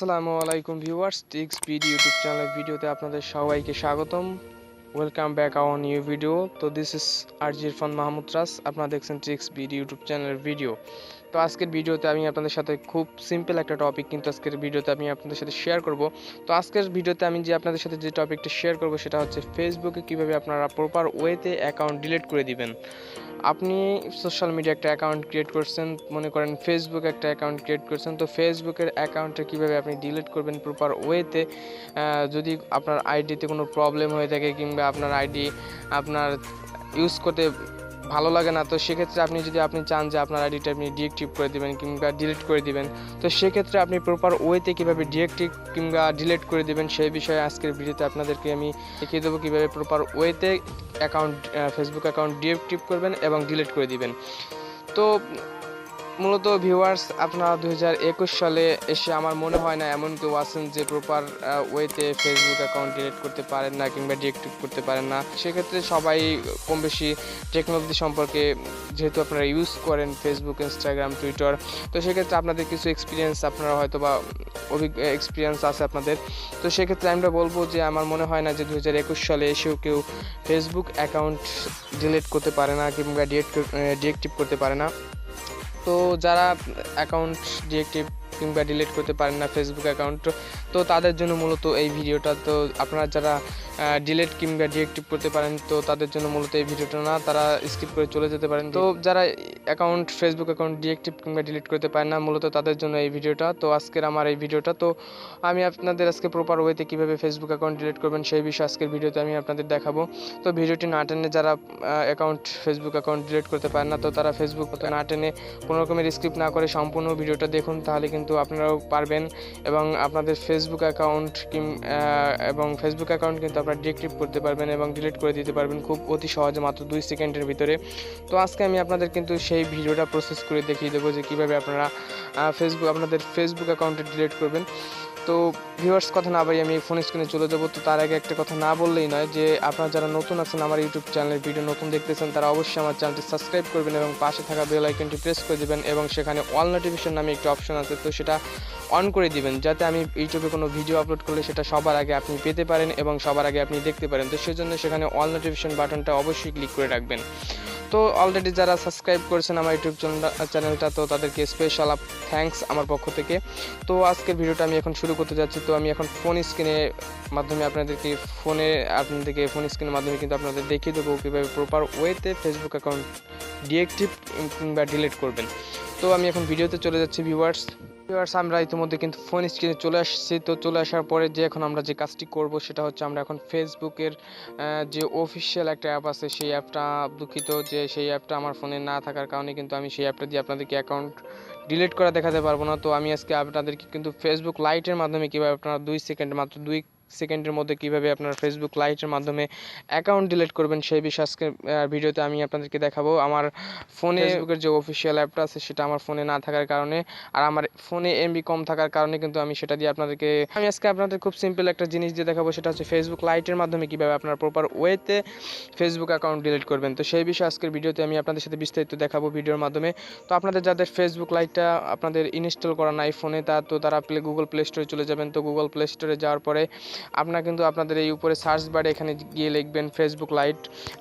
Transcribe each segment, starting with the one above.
আসসালামু আলাইকুম viewers, tricks BD YouTube চ্যানেলের ভিডিওতে আপনাদের সবাইকে স্বাগতম। Welcome back our new video. তো দিস ইজ ইরফান মাহমুদ রাস, আপনারা দেখছেন টিক্স বিডি ইউটিউব চ্যানেলের ভিডিও। তো আজকের ভিডিওতে আমি আপনাদের সাথে খুব সিম্পল একটা টপিক কিন্তু আজকের ভিডিওতে আমি আপনাদের সাথে শেয়ার করব। তো আজকের ভিডিওতে আমি আপনাদের সাথে যে টপিকটা শেয়ার করব সেটা হচ্ছে ফেসবুকে কিভাবে আপনারা প্রপার ওয়েতে অ্যাকাউন্ট ডিলিট করে দিবেন। আপনি সোশ্যাল মিডিয়া একটা অ্যাকাউন্ট ক্রিয়েট করছেন, মনে করেন ফেসবুক একটা অ্যাকাউন্ট ক্রিয়েট করছেন, তো ফেসবুকের অ্যাকাউন্টটা কীভাবে আপনি ডিলিট করবেন প্রপার ওয়েতে। যদি আপনার আইডিতে কোনো প্রবলেম হয়ে থাকে কিংবা আপনার আইডি আপনার ইউজ করতে ভালো লাগে না, তো সেক্ষেত্রে আপনি চান যে আপনার আইডিটা আপনি ডিএক্টিভ করে দেবেন কিংবা ডিলিট করে দিবেন, তো সেক্ষেত্রে আপনি প্রপার ওয়েতে কীভাবে ডিএক্টিভ কিংবা ডিলিট করে দেবেন সেই বিষয়ে আজকের ভিডিওতে আপনাদেরকে আমি দেখিয়ে দেবো কীভাবে প্রপার ওয়েতে ফেসবুক অ্যাকাউন্ট ডিএক্টিভ করবেন এবং ডিলিট করে দিবেন। তো মূলত ভিউয়ার্স, আপনারা 2021 সালে এসে আমার মনে হয় না এমন কেউ আছেন যে প্রপার ওয়েতে ফেসবুক অ্যাকাউন্ট ডিলিট করতে পারেন না কিংবা ডিএক্টিভ করতে পারেন না। সেক্ষেত্রে সবাই কম বেশি টেকনোলজি সম্পর্কে, যেহেতু আপনারা ইউজ করেন ফেসবুক, ইনস্টাগ্রাম, টুইটার, তো সেক্ষেত্রে আপনাদের কিছু এক্সপিরিয়েন্স আপনারা হয়তো বা এক্সপিরিয়েন্স আছে আপনাদের। তো সেক্ষেত্রে আমরা বলবো যে আমার মনে হয় না যে 2021 সালে এসেও কেউ ফেসবুক অ্যাকাউন্ট ডিলিট করতে পারে না কিংবা ডিএক্টিভ করতে পারে না। তো যারা অ্যাকাউন্ট ডিএক্টিভ কিংবা ডিলিট করতে পারেন না ফেসবুক অ্যাকাউন্ট, তো তাদের জন্য মূলত এই ভিডিওটা। তো আপনারা যারা ডিলিট কিংবা ডিএক্টিভ করতে পারেন, তো তাদের জন্য মূলত এই ভিডিওটা না, তারা স্কিপ করে চলে যেতে পারেন। তো যারা ফেসবুক অ্যাকাউন্ট ডিএক্টিভ কিংবা ডিলিট করতে পারেন না, মূলত তাদের জন্য এই ভিডিওটা। তো আজকের আমার এই ভিডিওটা, তো আমি আপনাদের আজকে প্রপার ওয়েতে কীভাবে ফেসবুক অ্যাকাউন্ট ডিলিট করবেন সেই বিষয়ে আজকের ভিডিওতে আমি আপনাদের দেখাবো। তো ভিডিওটি না টেনে যারা ফেসবুক অ্যাকাউন্ট ডিলিট করতে পারেন না, তো তারা ফেসবুক না টেনে কোনো রকমের স্কিপ না করে সম্পূর্ণ ভিডিওটা দেখুন, তাহলে কিন্তু আপনারাও পারবেন এবং আপনাদের ফেসবুক অ্যাকাউন্ট কিন্তু আপনারা ডিএক্টিভ করতে পারবেন এবং ডিলিট করে দিতে পারবেন খুব অতি সহজে, মাত্র 2 সেকেন্ডের ভিতরে। তো আজকে আমি আপনাদের কিন্তু সেই ভিডিওটা প্রসেস করে দেখিয়ে দেবো যে কীভাবে আপনারা আপনাদের ফেসবুক অ্যাকাউন্টে ডিলিট করবেন। তো ভিউয়ার্স, কথা না বাড়িয়ে আমি ফোন স্ক্রিনে চলে যাবো। তো তার আগে একটা কথা না বললেই নয় যে আপনারা যারা নতুন আছেন আমার ইউটিউব চ্যানেলের ভিডিও নতুন দেখতেছেন, তারা অবশ্যই আমার চ্যানেলটি সাবস্ক্রাইব করবেন এবং পাশে থাকা বেল আইকনটি প্রেস করে দেবেন এবং সেখানে অল নোটিফিকেশন নামে একটি অপশন আছে, তো সেটা অন করে দিবেন, যাতে আমি ইউটিউবে কোনো ভিডিও আপলোড করলে সেটা সবার আগে আপনি পেতে পারেন এবং সবার আগে আপনি দেখতে পারেন। তো সেজন্য সেখানে অল নোটিফিকেশন বাটনটা অবশ্যই ক্লিক করে রাখবেন। তো অলরেডি যারা সাবস্ক্রাইব করেছেন আমার ইউটিউব চ্যানেলটা, তো তাদেরকে স্পেশাল থ্যাঙ্কস আমার পক্ষ থেকে। তো আজকের ভিডিওটা আমি এখন শুরু করতে যাচ্ছি। তো আমি এখন ফোন স্ক্রিনের মাধ্যমে ফোন স্ক্রিনের মাধ্যমে কিন্তু আপনাদের দেখিয়ে দেবো কীভাবে প্রপার ওয়েতে ফেসবুক অ্যাকাউন্ট ডিএক্টিভ কিংবা ডিলিট করবেন। তো আমি এখন ভিডিওতে চলে যাচ্ছি ভিউয়ার্স, আমরা ইতিমধ্যে কিন্তু ফোন স্ক্রিনে চলে আসছি। তো চলে আসার পরে এখন আমরা যে কাজটি করব সেটা হচ্ছে আমরা এখন ফেসবুকের যে অফিসিয়াল একটা অ্যাপ আছে সেই অ্যাপটা, দুঃখিত যে সেই অ্যাপটা আমার ফোনে না থাকার কারণে কিন্তু আমি সেই অ্যাপটা দিয়ে আপনাদেরকে অ্যাকাউন্ট ডিলিট করা দেখাতে পারবো না। তো আমি আজকে আপনাদেরকে কিন্তু ফেসবুক লাইটের মাধ্যমে কীভাবে আপনারা মাত্র 2 সেকেন্ডের মধ্যে কীভাবে আপনার ফেসবুক লাইটের মাধ্যমে অ্যাকাউন্ট ডিলিট করবেন সেই বিষয়ে আজকে ভিডিওতে আমি আপনাদেরকে দেখাবো। আমার ফোনে ফেসবুকের যে অফিসিয়াল অ্যাপটা আছে সেটা আমার ফোনে না থাকার কারণে, আর আমার ফোনে এমবি কম থাকার কারণে কিন্তু আমি সেটা দিয়ে আমি আজকে আপনাদের খুব সিম্পল একটা জিনিস দিয়ে দেখাবো, সেটা হচ্ছে ফেসবুক লাইটের মাধ্যমে কীভাবে আপনার প্রপার ওয়েতে ফেসবুক অ্যাকাউন্ট ডিলিট করবেন। তো সেই বিষয়ে আজকের ভিডিওতে আমি আপনাদের সাথে বিস্তারিত দেখাবো ভিডিওর মাধ্যমে। তো আপনাদের যাদের ফেসবুক লাইটটা আপনাদের ইনস্টল করা নাই ফোনে, তো তারা গুগল প্লে স্টোরে চলে যাবেন। তো গুগল প্লে স্টোরে যাওয়ার পরে আপনাদের এই উপরে সার্চ বারে এখানে গিয়ে লিখবেন ফেসবুক লাইট।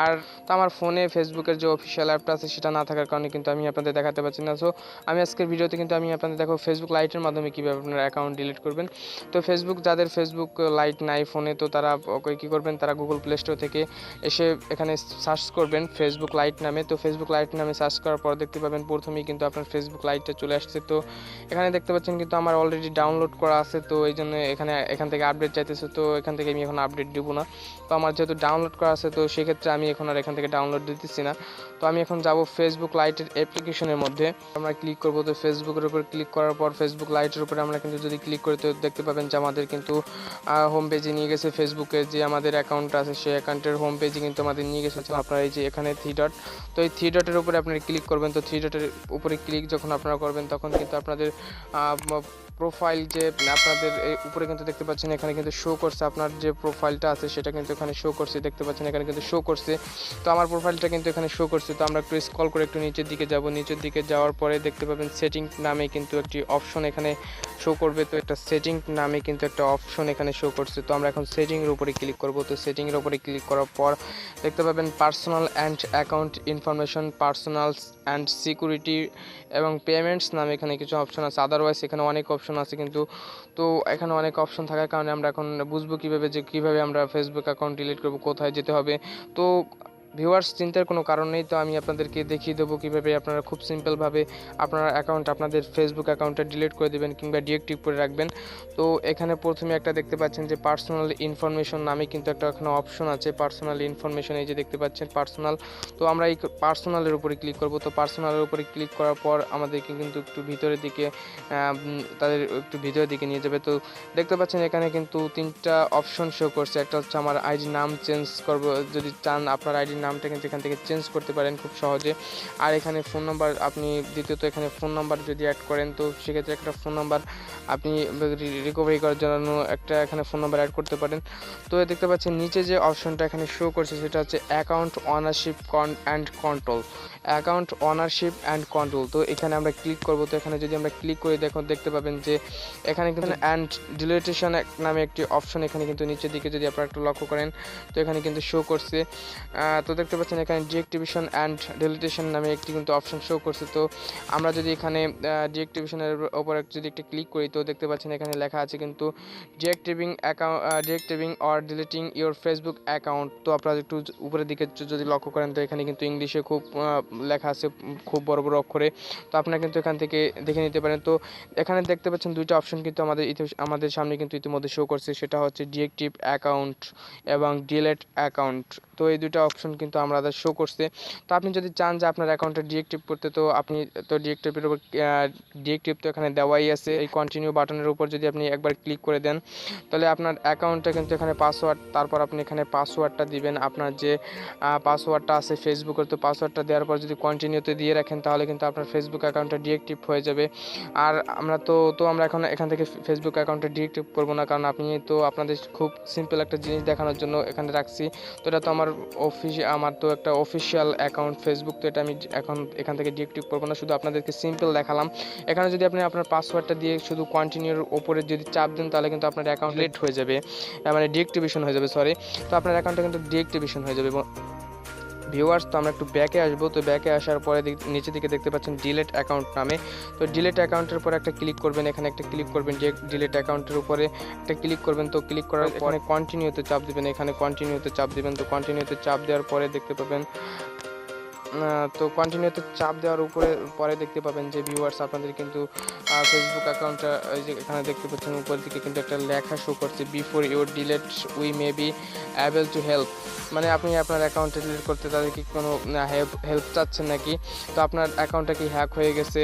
আর তো আমার ফোনে ফেসবুকের যে অফিসিয়াল অ্যাপটা আছে সেটা না থাকার কারণে কিন্তু আমি আপনাদের দেখাতে পারছি না। সো আমি আজকের ভিডিওতে কিন্তু আমি আপনাদের দেখো ফেসবুক লাইটের মাধ্যমে কীভাবে আপনারা অ্যাকাউন্ট ডিলিট করবেন। তো যাদের ফেসবুক লাইট নাই ফোনে, তো তারা কী করবেন, তারা গুগল প্লে স্টোর থেকে এসে এখানে সার্চ করবেন ফেসবুক লাইট নামে। তো ফেসবুক লাইট নামে সার্চ করার পর দেখতে পাবেন প্রথমেই কিন্তু আপনার ফেসবুক লাইটটা চলে আসছে। তো এখানে দেখতে পাচ্ছেন কিন্তু আমার অলরেডি ডাউনলোড করা আছে, তো এই জন্য এখান থেকে আপডেট চাইতেছে। তো এখান থেকে আমি এখন আপডেট দেবো না, তো আমার যেহেতু ডাউনলোড করা আছে তো সেক্ষেত্রে আমি এখন আর এখান থেকে ডাউনলোড দিতেছি না। তো আমি এখন যাব ফেসবুক লাইটের অ্যাপ্লিকেশনের মধ্যে, আমরা ক্লিক করব। তো ফেসবুকের উপর ক্লিক করার পর ফেসবুক লাইটের উপরে আমরা কিন্তু যদি ক্লিক করি তো দেখতে পাবেন যে আমাদের কিন্তু হোম পেজে নিয়ে গেছে। ফেসবুকের যে আমাদের অ্যাকাউন্ট আছে সেই অ্যাকাউন্টের হোম পেজে কিন্তু আমাদের নিয়ে গেছে। আপনারা এই যে এখানে 3 ডট, তো এই 3 ডটের উপরে আপনারা ক্লিক করবেন। তো 3 ডটের উপরে ক্লিক যখন আপনারা করবেন তখন কিন্তু আপনাদের প্রোফাইল যে আপনাদের এই উপরে কিন্তু দেখতে পাচ্ছেন এখানে কিন্তু শো করছে আপনার যে প্রোফাইলটা আছে সেটা কিন্তু এখানে শো করছে, দেখতে পাচ্ছেন এখানে কিন্তু শো করছে। তো আমার প্রোফাইলটা কিন্তু এখানে শো করছে। তো আমরা একটু স্ক্রল করে একটু নিচের দিকে যাব, নিচের দিকে যাওয়ার পরে দেখতে পাবেন সেটিং নামে কিন্তু একটি অপশন এখানে শো করবে। তো একটা সেটিং নামে কিন্তু একটা অপশন এখানে শো করছে। তো আমরা এখন সেটিংয়ের উপরে ক্লিক করব। তো সেটিংয়ের উপরে ক্লিক করার পর দেখতে পাবেন personal and account information, personnels and security এবং পেমেন্টস নামে এখানে কিছু অপশন আছে। আদারওয়াইজ এখানে অনেক অপশন আছে কিন্তু। তো এখানে অনেক অপশন থাকার কারণে আমরা এখন বুঝবো কীভাবে আমরা ফেসবুক অ্যাকাউন্ট ডিলিট করব, কোথায় যেতে হবে। তো ভিউয়ার্স চিন্তার কোনো কারণ নেই। তো আমি আপনাদেরকে দেখিয়ে দেবো কীভাবে আপনারা খুব সিম্পলভাবে আপনার অ্যাকাউন্ট আপনাদের ফেসবুক অ্যাকাউন্টটা ডিলিট করে দেবেন কিংবা ডিএক্টিভ করে রাখবেন। তো এখানে প্রথমে একটা দেখতে পাচ্ছেন যে পার্সোনাল ইনফরমেশন নামে কিন্তু একটা এখানে অপশন আছে, পার্সোনাল ইনফরমেশন, এই যে দেখতে পাচ্ছেন পার্সোনাল। তো আমরা এই পার্সোনালের উপরে ক্লিক করব। তো পার্সোনালের উপরে ক্লিক করার পর আমাদেরকে কিন্তু একটু ভিতরের দিকে নিয়ে যাবে। তো দেখতে পাচ্ছেন এখানে কিন্তু 3টা অপশন শো করছে। একটা হচ্ছে আমার আইডি নাম চেঞ্জ করব, যদি চান আপনার আইডির নামটা কিন্তু এখান থেকে চেঞ্জ করতে পারেন খুব সহজে। আর এখানে ফোন নাম্বার আপনি দ্বিতীয়ত এখানে ফোন নাম্বার যদি অ্যাড করেন তো সেক্ষেত্রে একটা ফোন নাম্বার আপনি রিকভারি করার জন্য একটা এখানে ফোন নাম্বার অ্যাড করতে পারেন। তো দেখতে পাচ্ছেন নিচে যে অপশনটা এখানে শো করছে সেটা হচ্ছে account ownership and control, account ownership and control. তো এখানে আমরা ক্লিক করব। তো এখানে যদি আমরা ক্লিক করে দেখতে পাবেন যে এখানে কিন্তু অ্যান্ড ডিলিটেশন নামে একটি অপশন এখানে কিন্তু নিচের দিকে যদি আপনারা একটু লক্ষ্য করেন তো এখানে কিন্তু শো করছে। তো দেখতে পাচ্ছেন এখানে ডিএক্টিভেশন অ্যান্ড ডিলিটেশন নামে একটি কিন্তু অপশন শো করছে। তো আমরা যদি এখানে ডিএক্টিভেশনের ওপর যদি একটু ক্লিক করি তো দেখতে পাচ্ছেন এখানে লেখা আছে কিন্তু deactivating or deleting your Facebook account. তো আপনারা একটু উপরের দিকে যদি লক্ষ্য করেন তো এখানে কিন্তু ইংলিশে খুব লেখা আছে খুব বড় বড় অক্ষরে। তো আপনারা কিন্তু এখান থেকে দেখে নিতে পারেন। তো এখানে দেখতে পাচ্ছেন 2টা অপশন কিন্তু আমাদের সামনে কিন্তু ইতিমধ্যে শো করছে, সেটা হচ্ছে ডিএক্টিভ অ্যাকাউন্ট এবং ডিলেট অ্যাকাউন্ট। তো এই 2টা অপশন কিন্তু আমাদের শো করছে। তো আপনি যদি চান যে আপনার অ্যাকাউন্টটা ডিএক্টিভ করতে তো আপনি তো ডিএক্টিভের উপর ডিএক্টিভ তো এখানে দেওয়াই আছে। এই কন্টিনিউ বাটনের উপর যদি আপনি একবার ক্লিক করে দেন তাহলে আপনার অ্যাকাউন্টটা কিন্তু এখানে পাসওয়ার্ড, তারপর আপনি এখানে পাসওয়ার্ডটা দিবেন, আপনার যে পাসওয়ার্ডটা আছে ফেসবুকের। তো পাসওয়ার্ডটা দেওয়ার পর যদি কন্টিনিউতে দিয়ে রাখেন তাহলে কিন্তু আপনার ফেসবুক অ্যাকাউন্টটা ডিএক্টিভ হয়ে যাবে। আর আমরা আমরা এখন এখান থেকে ফেসবুক অ্যাকাউন্টটা ডিএক্টিভ করবো না, কারণ আপনাদের খুব সিম্পল একটা জিনিস দেখানোর জন্য এখানে রাখছি। তো এটা তো আমার তো একটা অফিসিয়াল অ্যাকাউন্ট ফেসবুক, তো এটা আমি এখন এখান থেকে ডিএক্টিভ করবো না, শুধু আপনাদেরকে সিম্পল দেখালাম। এখানে যদি আপনি আপনার পাসওয়ার্ডটা দিয়ে শুধু কন্টিনিউর ওপরে যদি চাপ দেন তাহলে কিন্তু আপনার অ্যাকাউন্ট ডিলিট হয়ে যাবে, মানে ডিএক্টিভেশন হয়ে যাবে, সরি। তো আপনার অ্যাকাউন্টটা কিন্তু ডিএক্টিভেশন হয়ে যাবে। ভিউয়ার্স তো আমরা একটু ব্যাকে আসবো। তো ব্যাকে আসার পরে নিচে দিকে দেখতে পাচ্ছেন ডিলেট অ্যাকাউন্ট নামে। তো ডিলেট অ্যাকাউন্টের উপর একটা ক্লিক করবেন, এখানে একটা ক্লিক করবেন, ডিলেট অ্যাকাউন্টের উপরে একটা ক্লিক করবেন। তো ক্লিক করার পরে কন্টিনিউতে চাপ দিবেন, এখানে কন্টিনিউতে চাপ দিবেন। তো কন্টিনিউতে চাপ দেওয়ার পরে দেখতে পাবেন তো কন্টিনিউতে চাপ দেওয়ার পরে দেখতে পাবেন যে ভিউয়ার্স আপনাদের কিন্তু ফেসবুক অ্যাকাউন্টটা এই যে এখানে দেখতে পাচ্ছেন উপর দিকে কিন্তু একটা লেখা শো করছে, before your delete we may be able to help. মানে আপনি আপনার অ্যাকাউন্টে ডিলিট করতে তাদের কি কোনো হেল্প চাচ্ছেন নাকি, তো আপনার অ্যাকাউন্টটা কি হ্যাক হয়ে গেছে,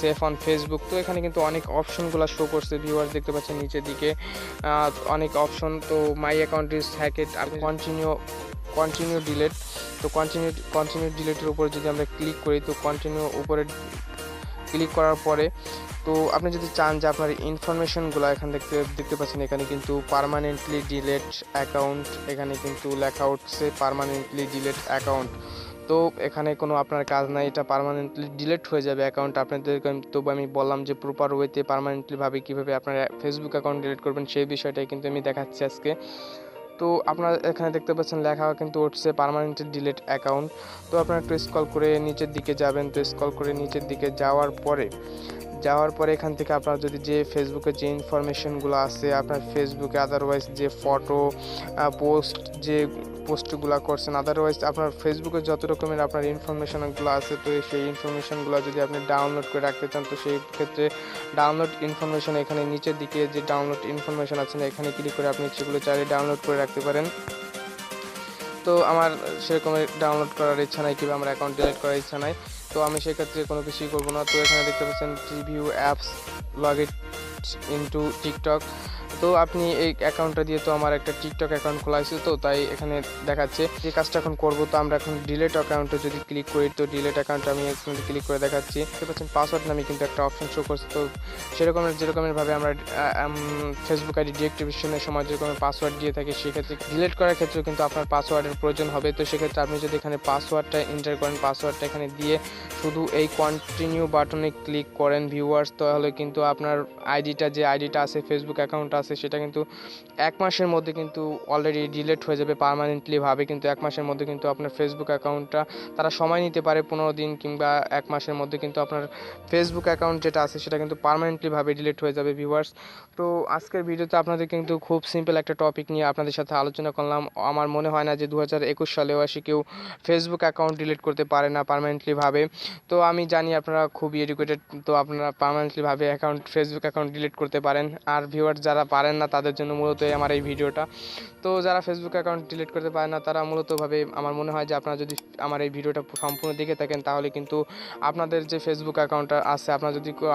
সেফ অন ফেসবুক। তো এখানে কিন্তু অনেক অপশনগুলো শো করছে ভিউয়ার্স, দেখতে পাচ্ছেন নিচের দিকে অনেক অপশন। তো মাই অ্যাকাউন্ট ইজ হ্যাকেড, আপনি কন্টিনিউ ডিলেট। তো কন্টিনিউ ডিলেটের উপরে যদি আমরা ক্লিক করি তো কন্টিনিউ উপরে ক্লিক করার পরে তো আপনি যদি চান যে আপনার ইনফরমেশনগুলো এখানে দেখতে পাচ্ছেন এখানে কিন্তু পার্মানেন্টলি ডিলেট অ্যাকাউন্ট, এখানে কিন্তু লেখা উঠছে পার্মানেন্টলি ডিলেট অ্যাকাউন্ট। তো এখানে কোনো আপনার কাজ নাই, এটা পার্মানেন্টলি ডিলিট হয়ে যাবে অ্যাকাউন্ট আপনাদেরকে। তবু আমি বললাম যে প্রপার ওয়েতে পার্মানেন্টলিভাবে কীভাবে আপনার ফেসবুক অ্যাকাউন্ট ডিলিট করবেন সেই বিষয়টাই কিন্তু আমি দেখাচ্ছি আজকে। তো আপনারা এখানে দেখতে পাচ্ছেন লেখা কিন্তু উঠছে পার্মানেন্টলি ডিলিট অ্যাকাউন্ট। তো আপনারা একটু স্ক্রল করে নিচের দিকে যাবেন। তো স্ক্রল করে নিচের দিকে যাওয়ার পরে এখান থেকে আপনার যদি যে ফেসবুকে যে ইনফরমেশনগুলো আছে আপনার ফেসবুকে, আদারওয়াইজ যে ফটো যে পোস্টগুলো করছেন, আদারওয়াইজ আপনার ফেসবুকে যত রকমের আপনার ইনফরমেশনগুলো আছে তো সেই ইনফরমেশনগুলো যদি আপনি ডাউনলোড করে রাখতে চান তো সেই ক্ষেত্রে ডাউনলোড ইনফরমেশন এখানে নিচের দিকে যে ডাউনলোড ইনফরমেশন আছে এখানে ক্লিক করে আপনি সেগুলো চাইলে ডাউনলোড করে রাখতে পারেন। তো আমার সেরকমের ডাউনলোড করার ইচ্ছা নাই কিংবা আমার অ্যাকাউন্ট ডিলিট করার ইচ্ছা নাই, তো আমি সেক্ষেত্রে কোনো কিছুই করবো না। তো এখানে দেখতে পাচ্ছেন preview apps log it into TikTok. তো তো আপনি এই অ্যাকাউন্টটা দিয়ে তো আমার একটা টিকটক অ্যাকাউন্ট খোলা হয়েছে, তো তাই এখানে দেখাচ্ছে যে কাজটা এখন করব। তো আমরা এখন ডিলেট অ্যাকাউন্টে যদি ক্লিক করি, তো ডিলেট অ্যাকাউন্টে আমি এখানে ক্লিক করে দেখাচ্ছি, দেখতে পাচ্ছেন পাসওয়ার্ড নামে কিন্তু একটা অপশন শো করছে। তো যেরকমের ভাবে আমরা ফেসবুক আইডি ডিঅ্যাক্টিভেশনের সময় যেরকম পাসওয়ার্ড দিয়ে থাকি, সেক্ষেত্রে ডিলিট করার ক্ষেত্রেও কিন্তু আপনার পাসওয়ার্ডের প্রয়োজন হবে। তো সেক্ষেত্রে আপনি যদি এখানে পাসওয়ার্ডটা এন্টার করেন, পাসওয়ার্ডটা এখানে দিয়ে শুধু এই কন্টিনিউ বাটনে ক্লিক করেন ভিউয়ার্স, তাহলে কিন্তু আপনার আইডিটা আছে, ফেসবুক অ্যাকাউন্ট আছে, সেটা কিন্তু 1 মাসের মধ্যে কিন্তু অলরেডি ডিলিট হয়ে যাবে পার্মানেন্টলিভাবে। কিন্তু 1 মাসের মধ্যে কিন্তু আপনার ফেসবুক অ্যাকাউন্টটা তারা সময় নিতে পারে 15 দিন কিংবা 1 মাসের মধ্যে কিন্তু আপনার ফেসবুক অ্যাকাউন্ট যেটা আছে সেটা কিন্তু পার্মানেন্টলিভাবে ডিলিট হয়ে যাবে ভিউয়ার্স। তো আজকের ভিডিওতে আপনাদের কিন্তু খুব সিম্পল একটা টপিক নিয়ে আপনাদের সাথে আলোচনা করলাম। আমার মনে হয় না যে 2021 সালেও আসি কেউ ফেসবুক অ্যাকাউন্ট ডিলিট করতে পারে না পার্মানেন্টলিভাবে। তো আমি জানি আপনারা খুব এডুকেটেড, তো আপনারা পার্মানেন্টলিভাবে ফেসবুক অ্যাকাউন্ট ডিলিট করতে পারেন। আর ভিউয়ার্স যারা পারেন না তাদের জন্য মূলত আমার এই ভিডিওটা। তো যারা ফেসবুক অ্যাকাউন্ট ডিলিট করতে পারে না তারা মূলতভাবে আমার মনে হয় যে আপনারা যদি আমার এই ভিডিওটা সম্পূর্ণ দেখে থাকেন, তাহলে কিন্তু আপনাদের যে ফেসবুক অ্যাকাউন্টটা আছে,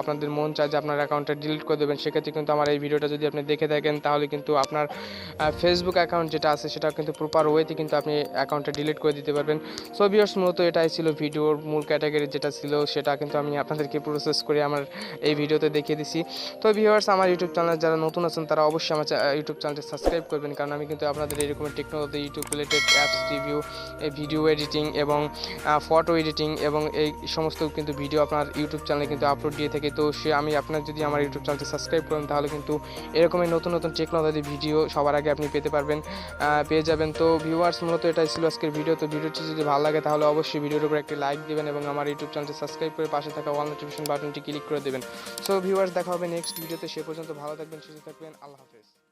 আপনাদের মন চায় যে আপনার অ্যাকাউন্টটা ডিলিট করে দেবেন, সেক্ষেত্রে কিন্তু আমার এই ভিডিওটা যদি আপনি দেখে থাকেন, তাহলে কিন্তু আপনার ফেসবুক অ্যাকাউন্ট যেটা আছে সেটা কিন্তু প্রপার ওয়েতে কিন্তু আপনি অ্যাকাউন্টটা ডিলিট করে দিতে পারবেন। সো ভিউয়ার্স, মূলত এটাই ছিল ভিডিওর মূল ক্যাটাগরি যেটা ছিল, সেটা কিন্তু আমি আপনাদেরকে প্রসেস করে আমার এই ভিডিওতে দেখিয়ে দিছি। তো ভিউয়ার্স, আমার ইউটিউব চ্যানেল যারা নতুন আছেন তারা অবশ্যই আমার ইউটিউব চ্যানেলটি সাবস্ক্রাইব করবেন, কারণ আমি কিন্তু আপনাদের এরকম technology, YouTube related apps review, video editing এবং ফটো এডিটিং এবং এই সমস্ত কিন্তু ভিডিও আপনার ইউটিউব চ্যানেলে কিন্তু আপলোড দিয়ে থাকি। তো আমি আপনার যদি আমার ইউটিউব চ্যানেলটি সাবস্ক্রাইব করেন, তাহলে কিন্তু এরকমই নতুন নতুন টেকনোলজি ভিডিও সবার আগে আপনি পেয়ে যাবেন। তো ভিউয়ার্স, মূলত এটাই ছিল আজকের ভিডিও। তো ভিডিওটি যদি ভালো লাগে তাহলে অবশ্যই ভিডিওর উপর একটি লাইক দিবেন এবং আমার ইউটিউব চ্যানেলটি সাবস্ক্রাইব করে পাশে থাকা অল নোটিফিকেশন বাটনটি ক্লিক করে দেবেন। সো ভিউয়ার্স, দেখা হবে নেক্সট ভিডিওতে। সে পর্যন্ত ভালো থাকবেন, সুস্থ থাকবেন। আল্লাহ হাফেজ।